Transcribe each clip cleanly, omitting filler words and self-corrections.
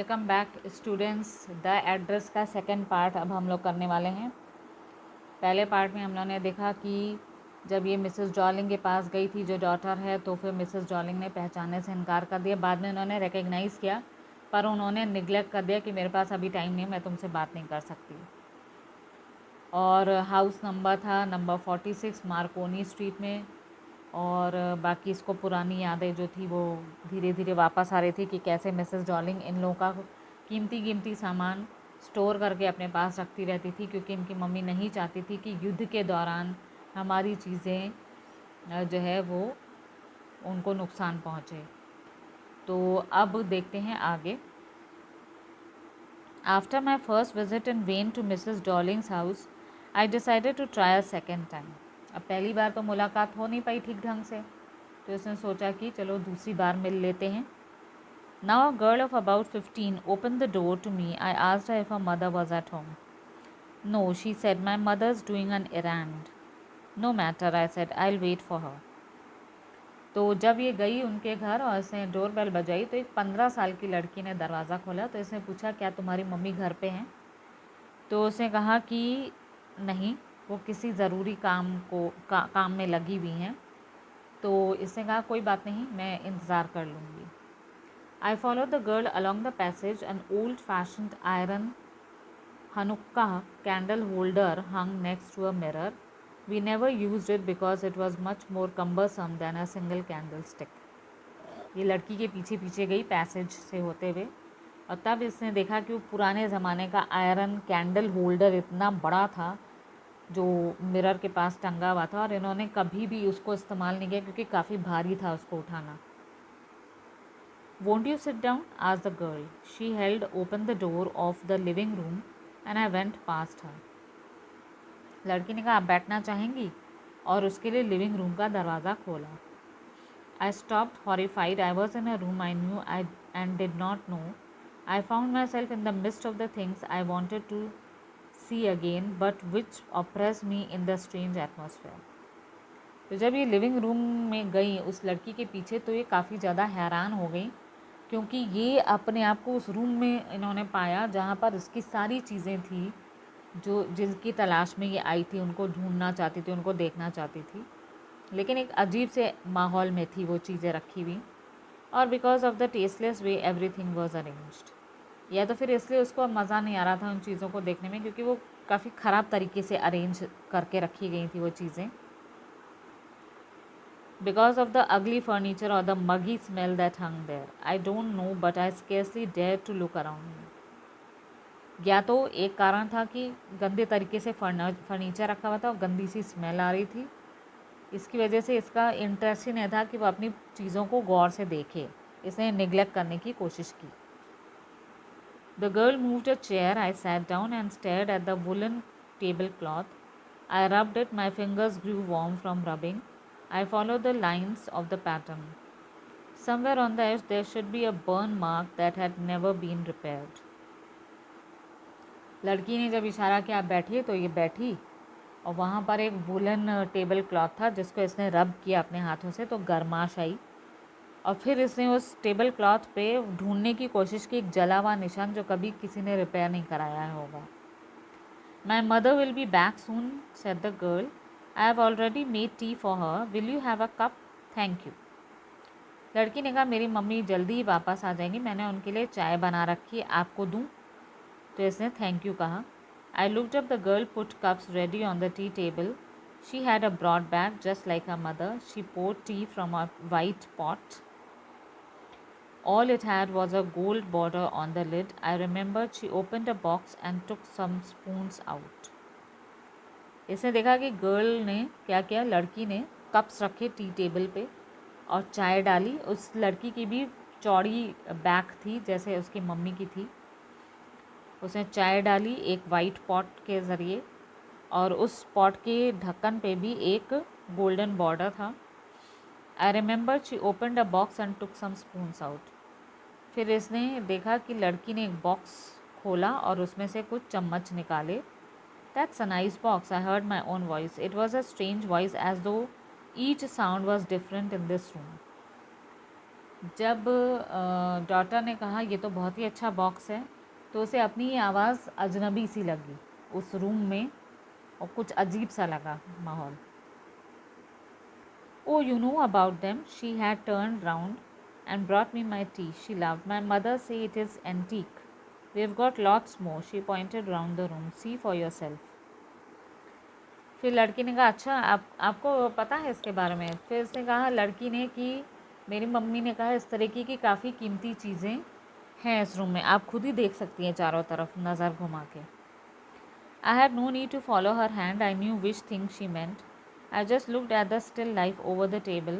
Welcome back students. The address का second part अब हम लोग करने वाले हैं। पहले पार्ट में हम लोगों ने देखा कि जब ये मिसेस जॉलिंग के पास गई थी जो डॉटर है, तो फिर मिसेस जॉलिंग ने पहचानने से इनकार कर दिया। बाद में उन्होंने रिकग्नाइज़ किया, पर उन्होंने निगलेक्ट कर दिया कि मेरे पास अभी टाइम नहीं है, मैं तुमसे बात नहीं कर सकती। और हाउस नंबर था नंबर 46 मार्कोनी स्ट्रीट में। और बाकी इसको पुरानी यादें जो थी वो धीरे धीरे वापस आ रही थी कि कैसे मिसेस डॉलिंग इन लोगों का कीमती सामान स्टोर करके अपने पास रखती रहती थी, क्योंकि इनकी मम्मी नहीं चाहती थी कि युद्ध के दौरान हमारी चीज़ें जो है वो उनको नुकसान पहुँचे। तो अब देखते हैं आगे। After my first visit in vain to Mrs Dolling's house, I decided to try a second time. अब पहली बार तो मुलाकात हो नहीं पाई ठीक ढंग से, तो उसने सोचा कि चलो दूसरी बार मिल लेते हैं। Now a girl of about 15 opened the door to me. I asked her if her mother was at home. No, she said, my mother's doing an errand. No matter, I said, I'll wait for her. तो जब ये गई उनके घर और इसने door bell बजाई, तो एक 15 साल की लड़की ने दरवाज़ा खोला। तो इसने पूछा, क्या तुम्हारी मम्मी घर पे हैं? तो उसने कहा कि नहीं, वो किसी ज़रूरी काम में लगी हुई हैं। तो इसने कहा कोई बात नहीं, मैं इंतज़ार कर लूँगी। I followed the girl along the passage. An old-fashioned iron Hanukkah candle holder hung next to a mirror. We never used it because it was much more cumbersome than a single candlestick. ये लड़की के पीछे पीछे गई passage से होते हुए, और तब इसने देखा कि वो पुराने ज़माने का आयरन कैंडल होल्डर इतना बड़ा था जो मिरर के पास टंगा हुआ था, और इन्होंने कभी भी उसको इस्तेमाल नहीं किया क्योंकि काफ़ी भारी था उसको उठाना। Won't you sit down? asked the girl. She held open the door of the living room and I went past her. लड़की ने कहा, आप बैठना चाहेंगी? और उसके लिए लिविंग रूम का दरवाज़ा खोला। I stopped horrified. I was in a room I knew and did not know. I found myself in the midst of the things I wanted to see again, but which oppressed me in the strange atmosphere. तो जब ये living room में गई उस लड़की के पीछे, तो ये काफ़ी ज़्यादा हैरान हो गई, क्योंकि ये अपने आप को उस रूम में इन्होंने पाया जहाँ पर इसकी सारी चीज़ें थी जो जिनकी तलाश में ये आई थी, उनको ढूंढना चाहती थी, उनको देखना चाहती थी, लेकिन एक अजीब से माहौल में थी वो चीज़ें रखी हुई। और because of the tasteless way everything was arranged, या तो फिर इसलिए उसको मज़ा नहीं आ रहा था उन चीज़ों को देखने में, क्योंकि वो काफ़ी ख़राब तरीके से अरेंज करके रखी गई थी वो चीज़ें। Because of the ugly furniture or the muggy smell that hung there. I don't know, but I scarcely dared to look around me. या तो एक कारण था कि गंदे तरीके से फर्नीचर रखा हुआ था और गंदी सी स्मेल आ रही थी, इसकी वजह से इसका इंटरेस्ट ही नहीं था कि वो अपनी चीज़ों को गौर से देखे, इसने निगलेक्ट करने की कोशिश की। The girl moved a chair. I sat down and stared at the woolen tablecloth. I rubbed it. My fingers grew warm from rubbing. I followed the lines of the pattern. Somewhere on the edge there should be a burn mark that had never been repaired. लड़की ने जब इशारा किया आप बैठिए, तो ये बैठी, और वहाँ पर एक वुलन टेबल क्लॉथ था जिसको इसने रब किया अपने हाथों से, तो गर्माश आई, और फिर इसने उस टेबल क्लॉथ पे ढूंढने की कोशिश की एक जला हुआ निशान जो कभी किसी ने रिपेयर नहीं कराया होगा। My mother will be back soon, said the girl. I have already made tea for her. Will you have a cup? Thank you. लड़की ने कहा मेरी मम्मी जल्दी ही वापस आ जाएंगी, मैंने उनके लिए चाय बना रखी है, आपको दूँ? तो इसने थैंक यू कहा। I looked up the girl put cups ready on the tea table. She had a broad bag just like her mother. शी poured tea from a white pot. All it had was a gold border on the lid. I remembered she opened a box and took some spoons out. इसने देखा कि girl ने क्या किया, लड़की ने cups रखे टी टेबल पे और चाय डाली। उस लड़की की भी चौड़ी बैक थी जैसे उसकी मम्मी की थी। उसने चाय डाली एक वाइट पॉट के ज़रिए, और उस पॉट के ढक्कन पे भी एक गोल्डन बॉर्डर था। I remember she opened a box and took some spoons out. फिर इसने देखा कि लड़की ने एक बॉक्स खोला और उसमें से कुछ चम्मच निकाले. That's a nice box. I heard my own voice. It was a strange voice, as though each sound was different in this room. जब डॉटर ने कहा ये तो बहुत ही अच्छा बॉक्स है, तो उसे अपनी आवाज़ अजनबी सी लगी उस रूम में, और कुछ अजीब सा लगा माहौल। Oh, you know about them. She had turned round and brought me my tea. She laughed. My mother say it is antique. We've got lots more. She pointed round the room. See for yourself. फिर लड़की ने कहा अच्छा आपको पता है इसके बारे में। फिर उसने कहा लड़की ने कि मेरी मम्मी ने कहा इस तरीके की काफ़ी कीमती चीज़ें हैं इस रूम में, आप खुद ही देख सकती हैं चारों तरफ नज़र घुमा के। I had no need to follow her hand. I knew which thing she meant. I just looked at the still life over the table.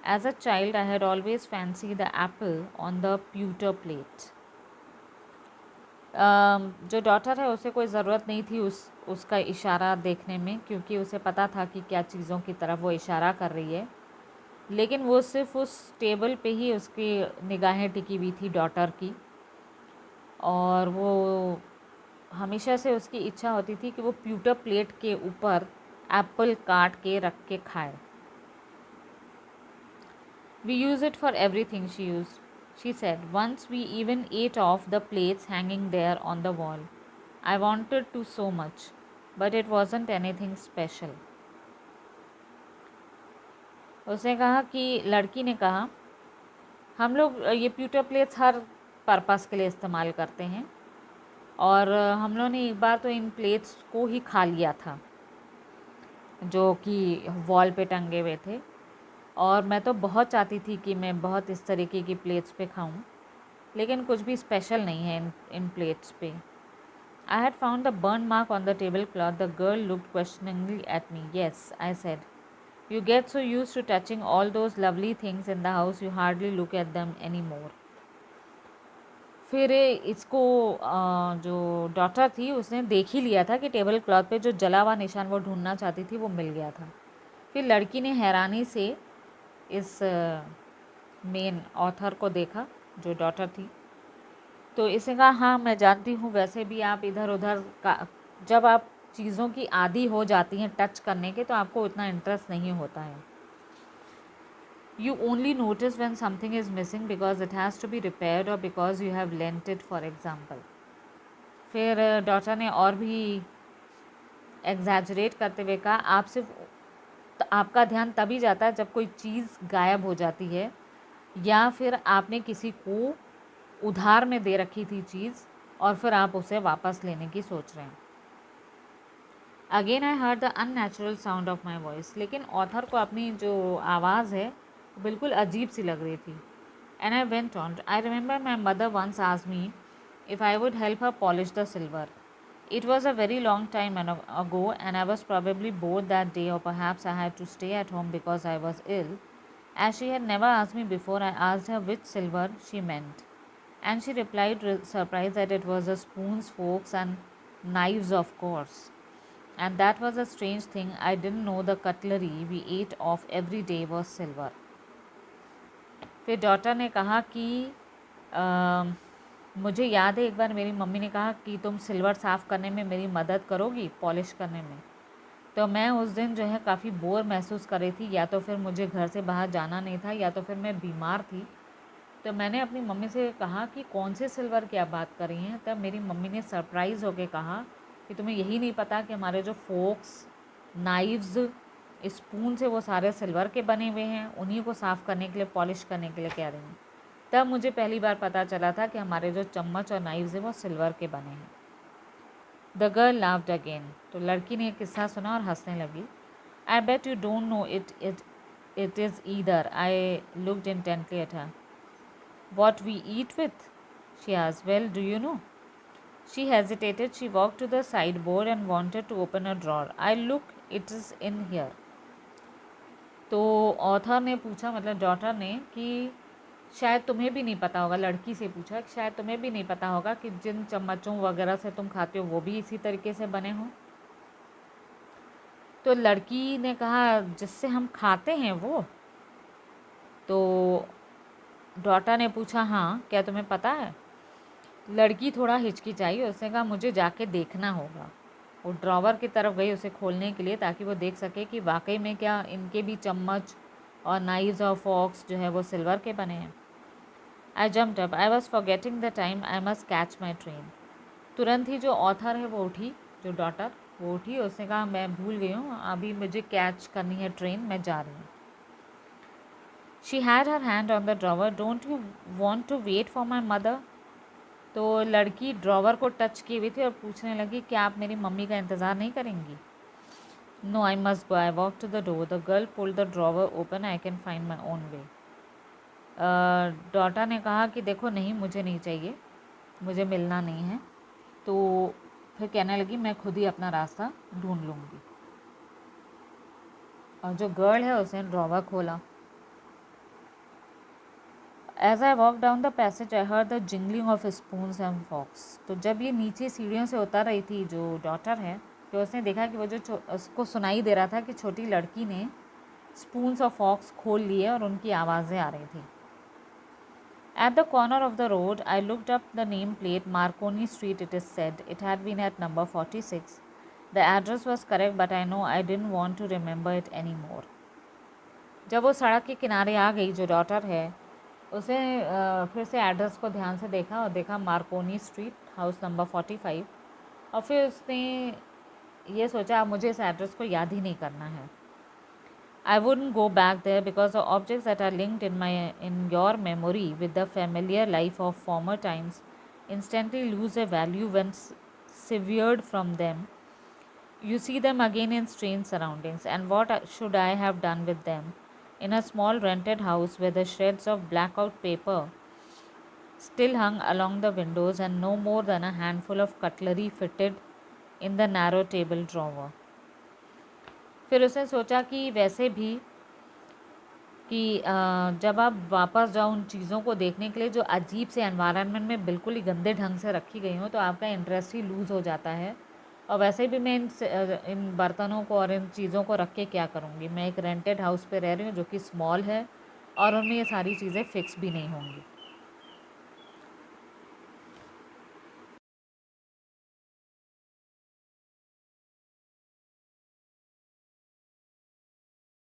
As a child, I had always fancied the apple on the pewter plate. जो daughter है उसे कोई ज़रूरत नहीं थी उसका इशारा देखने में, क्योंकि उसे पता था कि क्या चीज़ों की तरफ वो इशारा कर रही है। लेकिन वो सिर्फ उस टेबल पे ही उसकी निगाहें टिकी हुई थी डॉटर की, और वो हमेशा से उसकी इच्छा होती थी कि वो प्यूटर प्लेट के ऊपर एप्पल काट के रख के खाए। We use it for everything, she said. Once we even ate off the plates hanging there on the wall. I wanted to so much, but it wasn't anything special. उसने कहा कि लड़की ने कहा हम लोग ये प्यूटर प्लेट्स हर purpose के लिए इस्तेमाल करते हैं, और हम लोगों ने एक बार तो इन प्लेट्स को ही खा लिया था जो कि वॉल पे टंगे हुए थे, और मैं तो बहुत चाहती थी कि मैं बहुत इस तरीके की प्लेट्स पे खाऊं, लेकिन कुछ भी स्पेशल नहीं है इन प्लेट्स पे। I had found the burn mark on the tablecloth. The girl looked questioningly at me. Yes, I said. You get so used to touching all those lovely things in the house, you hardly look at them anymore. फिर इसको जो daughter थी उसने देख ही लिया था कि table cloth पे जो जला हुआ निशान वो ढूंढना चाहती थी वो मिल गया था। फिर लड़की ने हैरानी से इस मेन ऑथर को देखा जो डॉटर थी, तो इसने कहा हाँ मैं जानती हूँ, वैसे भी आप इधर उधर का जब आप चीज़ों की आदी हो जाती हैं टच करने के, तो आपको उतना इंटरेस्ट नहीं होता है। You only notice when something is missing because it has to be repaired or because you have lent it, for example. फिर डॉटर ने और भी एग्जैजरेट करते हुए कहा आप सिर्फ आपका ध्यान तभी जाता है जब कोई चीज़ गायब हो जाती है, या फिर आपने किसी को उधार में दे रखी थी चीज़ और फिर आप उसे वापस लेने की सोच रहे हैं। Again I heard the unnatural sound of my voice. लेकिन ऑथर को अपनी जो आवाज़ है बिल्कुल अजीब सी लग रही थी। And I went on, I remember my mother once asked me if I would help her polish the silver. It was a very long time ago, and I was probably bored that day, or perhaps I had to stay at home because I was ill. As she had never asked me before, I asked her which silver she meant, and she replied, surprised, that it was the spoons, forks, and knives, of course. And that was a strange thing. I didn't know the cutlery we ate of every day was silver. फिर daughter ने कहा कि मुझे याद है एक बार मेरी mummy ने कहा कि तुम सिल्वर साफ़ करने में मेरी मदद करोगी, पॉलिश करने में। तो मैं उस दिन जो है काफ़ी बोर महसूस कर रही थी, या तो फिर मुझे घर से बाहर जाना नहीं था या तो फिर मैं बीमार थी। तो मैंने अपनी मम्मी से कहा कि कौन से सिल्वर की आप बात कर रही हैं। तब मेरी मम्मी ने सरप्राइज़ होकर कहा कि तुम्हें यही नहीं पता कि हमारे जो फोक्स, नाइव्स, स्पून से वो सारे सिल्वर के बने हुए हैं, उन्हीं को साफ़ करने के लिए, पॉलिश करने के लिए कह रही हैं। तब मुझे पहली बार पता चला था कि हमारे जो चम्मच और नाइव्स हैं वो सिल्वर के बने हैं। The girl laughed again. तो लड़की ने एक किस्सा सुना और हंसने लगी। I bet you don't know it is either. I looked intently at her. What we eat with? She asked. Well, do you know? She hesitated. She walked to the sideboard and wanted to open a drawer. I look, it is in here. तो author ने पूछा, मतलब daughter ने, कि शायद तुम्हें भी नहीं पता होगा, लड़की से पूछा कि शायद तुम्हें भी नहीं पता होगा कि जिन चम्मचों वगैरह से तुम खाते हो वो भी इसी तरीके से बने हों। तो लड़की ने कहा जिससे हम खाते हैं वो। तो डॉटर ने पूछा हाँ क्या तुम्हें पता है। लड़की थोड़ा हिचकिचाई, उसने कहा मुझे जाके देखना होगा। वो ड्रॉवर की तरफ गई उसे खोलने के लिए, ताकि वो देख सके कि वाकई में क्या इनके भी चम्मच और नाइव्स और फॉक्स जो है वो सिल्वर के बने हैं। आई jumped up, I was forgetting the time, I must catch my train. तुरंत ही जो ऑथर है वो उठी, जो डॉटर वो उठी, उसने कहा मैं भूल गई हूँ, अभी मुझे कैच करनी है ट्रेन, मैं जा रही हूँ। She had her hand on the drawer, don't you want to wait for my mother. तो लड़की ड्रॉवर को टच की हुई थी और पूछने लगी क्या आप मेरी मम्मी का इंतज़ार नहीं करेंगी। No I must go, I walk to the door, the girl pulled the drawer open, I can find my own way. Daughter ने कहा कि देखो नहीं, मुझे नहीं चाहिए, मुझे मिलना नहीं है। तो फिर कहने लगी मैं खुद ही अपना रास्ता ढूंढ लूँगी। और जो गर्ल है उसने ड्रॉवर खोला। As I walk down the passage I heard the jingling of spoons and forks. तो जब ये नीचे सीढ़ियों से उतर रही थी जो डॉटर है, तो उसने देखा कि वो जो उसको सुनाई दे रहा था कि छोटी लड़की ने स्पून्स और फॉक्स खोल लिए और उनकी आवाज़ें आ रही थी। At the corner of the road, I looked up the nameplate, Marconi Street, it is said. It had been at number 46. The address was correct, but I know I didn't want to remember it anymore. जब वो सड़क के किनारे आ गई, जो daughter है, उसे फिर से एड्रेस को ध्यान से देखा और देखा मार्कोनी स्ट्रीट, हाउस नंबर 45। और फिर उसने ये सोचा अब मुझे इस एड्रेस को याद ही नहीं करना है। I wouldn't go back there because the objects that are linked in your memory with the familiar life of former times instantly lose their value when severed from them. You see them again in strange surroundings, and what should I have done with them? In a small rented house where the shreds of blackout paper still hung along the windows and no more than a handful of cutlery fitted in the narrow table drawer. फिर उसने सोचा कि वैसे भी कि जब आप वापस जाओ उन चीज़ों को देखने के लिए जो अजीब से एनवायरनमेंट में बिल्कुल ही गंदे ढंग से रखी गई हो, तो आपका इंटरेस्ट ही लूज़ हो जाता है। और वैसे भी मैं इन बर्तनों को और इन चीज़ों को रख के क्या करूँगी। मैं एक रेंटेड हाउस पे रह रही हूँ जो कि स्मॉल है और उनमें ये सारी चीज़ें फ़िक्स भी नहीं होंगी।